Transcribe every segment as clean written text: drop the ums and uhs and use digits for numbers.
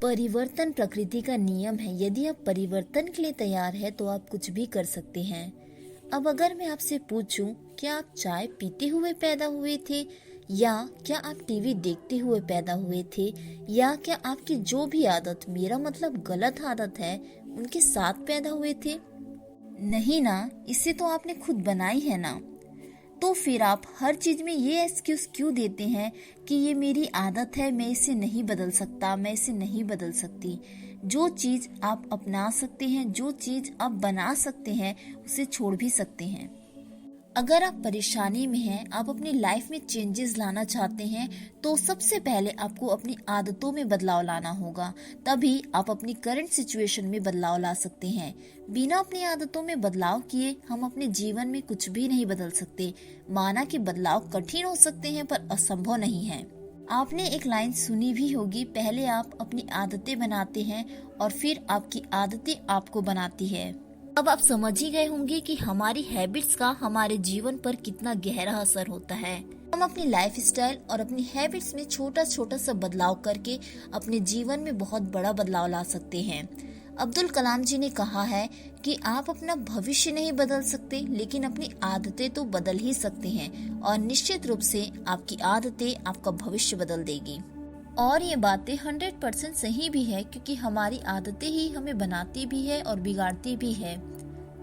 परिवर्तन प्रकृति का नियम है। यदि आप परिवर्तन के लिए तैयार है तो आप कुछ भी कर सकते हैं। अब अगर मैं आपसे पूछूं, क्या आप चाय पीते हुए पैदा हुए थे, या क्या आप टीवी देखते हुए पैदा हुए थे, या क्या आपकी जो भी आदत, मेरा मतलब गलत आदत है, उनके साथ पैदा हुए थे? नहीं ना, इसे तो आपने खुद बनाई है ना। तो फिर आप हर चीज में ये एक्सक्यूज क्यों देते हैं कि ये मेरी आदत है, मैं इसे नहीं बदल सकता, मैं इसे नहीं बदल सकती। जो चीज आप अपना सकते हैं, जो चीज आप बना सकते हैं, उसे छोड़ भी सकते हैं। अगर आप परेशानी में हैं, आप अपनी लाइफ में चेंजेस लाना चाहते हैं, तो सबसे पहले आपको अपनी आदतों में बदलाव लाना होगा। तभी आप अपनी करंट सिचुएशन में बदलाव ला सकते हैं। बिना अपनी आदतों में बदलाव किए हम अपने जीवन में कुछ भी नहीं बदल सकते। माना कि बदलाव कठिन हो सकते हैं पर असंभव नहीं है। आपने एक लाइन सुनी भी होगी, पहले आप अपनी आदतें बनाते हैं और फिर आपकी आदतें आपको बनाती है। अब आप समझ ही गए होंगे कि हमारी हैबिट्स का हमारे जीवन पर कितना गहरा असर होता है। हम अपनी लाइफ स्टाइल और अपनी हैबिट्स में छोटा छोटा सा बदलाव करके अपने जीवन में बहुत बड़ा बदलाव ला सकते हैं। अब्दुल कलाम जी ने कहा है कि आप अपना भविष्य नहीं बदल सकते, लेकिन अपनी आदतें तो बदल ही सकते हैं, और निश्चित रूप से आपकी आदतें आपका भविष्य बदल देगी। और ये बातें 100% सही भी है, क्योंकि हमारी आदतें ही हमें बनाती भी है और बिगाड़ती भी है।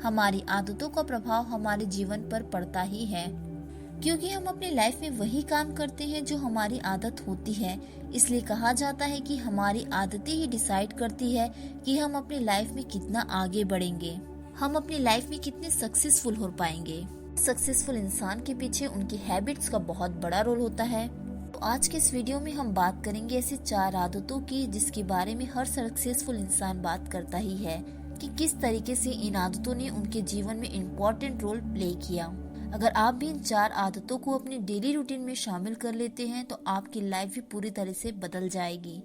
हमारी आदतों का प्रभाव हमारे जीवन पर पड़ता ही है, क्योंकि हम अपनी लाइफ में वही काम करते हैं जो हमारी आदत होती है। इसलिए कहा जाता है कि हमारी आदतें ही डिसाइड करती है कि हम अपनी लाइफ में कितना आगे बढ़ेंगे, हम अपनी लाइफ में कितने सक्सेसफुल हो पाएंगे। सक्सेसफुल इंसान के पीछे उनकी हैबिट्स का बहुत बड़ा रोल होता है। तो आज के इस वीडियो में हम बात करेंगे ऐसी 4 आदतों की, जिसके बारे में हर सक्सेसफुल इंसान बात करता ही है कि किस तरीके से इन आदतों ने उनके जीवन में इम्पोर्टेंट रोल प्ले किया। अगर आप भी इन 4 आदतों को अपनी डेली रूटीन में शामिल कर लेते हैं तो आपकी लाइफ भी पूरी तरह से बदल जाएगी।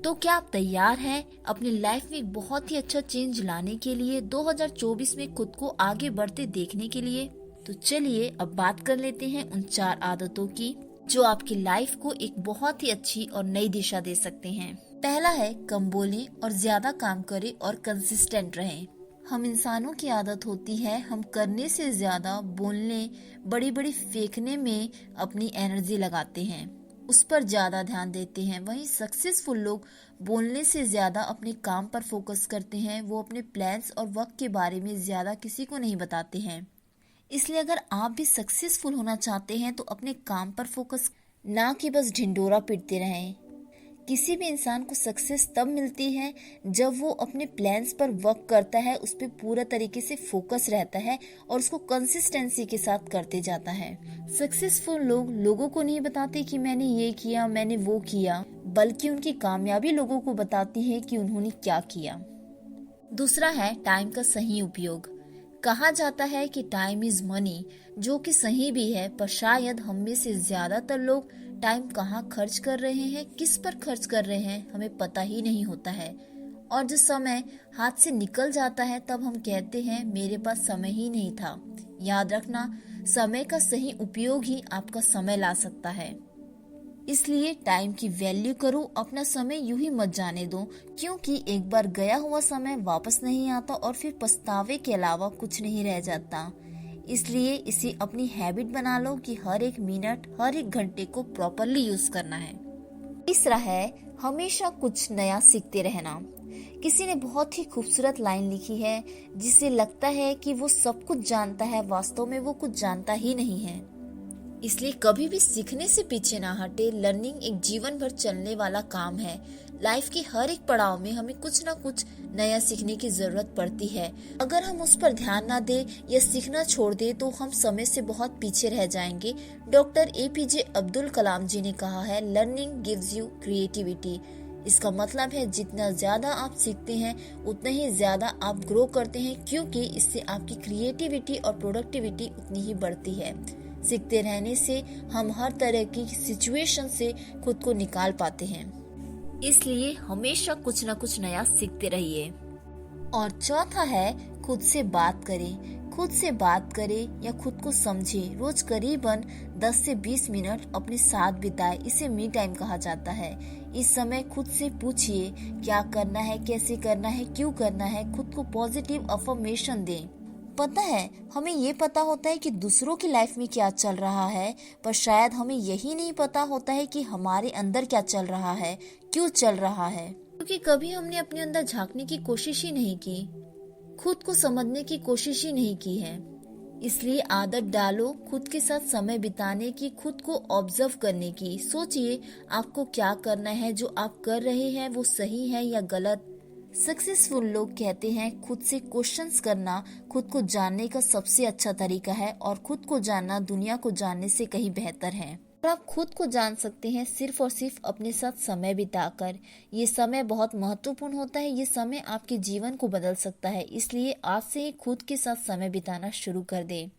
तो क्या आप तैयार हैं अपनी लाइफ में एक बहुत ही अच्छा चेंज लाने के लिए, 2024 में खुद को आगे बढ़ते देखने के लिए? तो चलिए अब बात कर लेते हैं उन 4 आदतों की, जो आपकी लाइफ को एक बहुत ही अच्छी और नई दिशा दे सकते हैं। पहला है, कम बोलें और ज्यादा काम करें और कंसिस्टेंट रहें। हम इंसानों की आदत होती है, हम करने से ज्यादा बोलने, बड़ी बड़ी फेंकने में अपनी एनर्जी लगाते हैं, उस पर ज्यादा ध्यान देते हैं। वहीं सक्सेसफुल लोग बोलने से ज्यादा अपने काम पर फोकस करते हैं। वो अपने प्लान्स और वक्त के बारे में ज्यादा किसी को नहीं बताते हैं। इसलिए अगर आप भी सक्सेसफुल होना चाहते हैं तो अपने काम पर फोकस, ना कि बस ढिंडोरा पीटते रहें। किसी भी इंसान को सक्सेस तब मिलती है जब वो अपने प्लान्स पर वर्क करता है, उस पर पूरा तरीके से फोकस रहता है और उसको कंसिस्टेंसी के साथ करते जाता है। सक्सेसफुल लोग लोगों को नहीं बताते कि मैंने ये किया, मैंने वो किया, बल्कि उनकी कामयाबी लोगों को बताती है कि उन्होंने क्या किया। दूसरा है, टाइम का सही उपयोग। कहा जाता है कि टाइम इज मनी, जो कि सही भी है, पर शायद हम में से ज्यादातर लोग टाइम कहाँ खर्च कर रहे हैं, किस पर खर्च कर रहे हैं, हमें पता ही नहीं होता है। और जब समय हाथ से निकल जाता है तब हम कहते हैं मेरे पास समय ही नहीं था। याद रखना, समय का सही उपयोग ही आपका समय ला सकता है। इसलिए टाइम की वैल्यू करो, अपना समय यूं ही मत जाने दो, क्योंकि एक बार गया हुआ समय वापस नहीं आता और फिर पछतावे के अलावा कुछ नहीं रह जाता। इसलिए इसे अपनी हैबिट बना लो कि हर एक मिनट, हर एक घंटे को प्रॉपरली यूज करना है। तीसरा है, हमेशा कुछ नया सीखते रहना। किसी ने बहुत ही खूबसूरत लाइन लिखी है, जिससे लगता है कि वो सब कुछ जानता है, वास्तव में वो कुछ जानता ही नहीं है। इसलिए कभी भी सीखने से पीछे ना हटे। लर्निंग एक जीवन भर चलने वाला काम है। लाइफ के हर एक पड़ाव में हमें कुछ ना कुछ नया सीखने की जरूरत पड़ती है। अगर हम उस पर ध्यान ना दें या सीखना छोड़ दें तो हम समय से बहुत पीछे रह जाएंगे। डॉक्टर APJ अब्दुल कलाम जी ने कहा है, लर्निंग गिव्स यू क्रिएटिविटी। इसका मतलब है जितना ज्यादा आप सीखते हैं उतना ही ज्यादा आप ग्रो करते हैं, क्योंकि इससे आपकी क्रिएटिविटी और प्रोडक्टिविटी उतनी ही बढ़ती है। सीखते रहने से हम हर तरह की सिचुएशन से खुद को निकाल पाते हैं। इसलिए हमेशा कुछ न कुछ नया सीखते रहिए। और चौथा है, खुद से बात करें। खुद से बात करें या खुद को समझे। रोज करीबन 10 से 20 मिनट अपने साथ बिताए, इसे मी टाइम कहा जाता है। इस समय खुद से पूछिए क्या करना है, कैसे करना है, क्यों करना है। खुद को पॉजिटिव अफर्मेशन दें। पता है, हमें ये पता होता है कि दूसरों की लाइफ में क्या चल रहा है, पर शायद हमें यही नहीं पता होता है कि हमारे अंदर क्या चल रहा है, क्यों चल रहा है। क्योंकि कभी हमने अपने अंदर झांकने की कोशिश ही नहीं की, खुद को समझने की कोशिश ही नहीं की है। इसलिए आदत डालो खुद के साथ समय बिताने की, खुद को ऑब्जर्व करने की। सोचिए आपको क्या करना है, जो आप कर रहे हैं वो सही है या गलत। सक्सेसफुल लोग कहते हैं खुद से क्वेश्चंस करना खुद को जानने का सबसे अच्छा तरीका है, और खुद को जानना दुनिया को जानने से कहीं बेहतर है। और आप खुद को जान सकते हैं सिर्फ और सिर्फ अपने साथ समय बिताकर। ये समय बहुत महत्वपूर्ण होता है, ये समय आपके जीवन को बदल सकता है। इसलिए आज से ही खुद के साथ समय बिताना शुरू कर दें।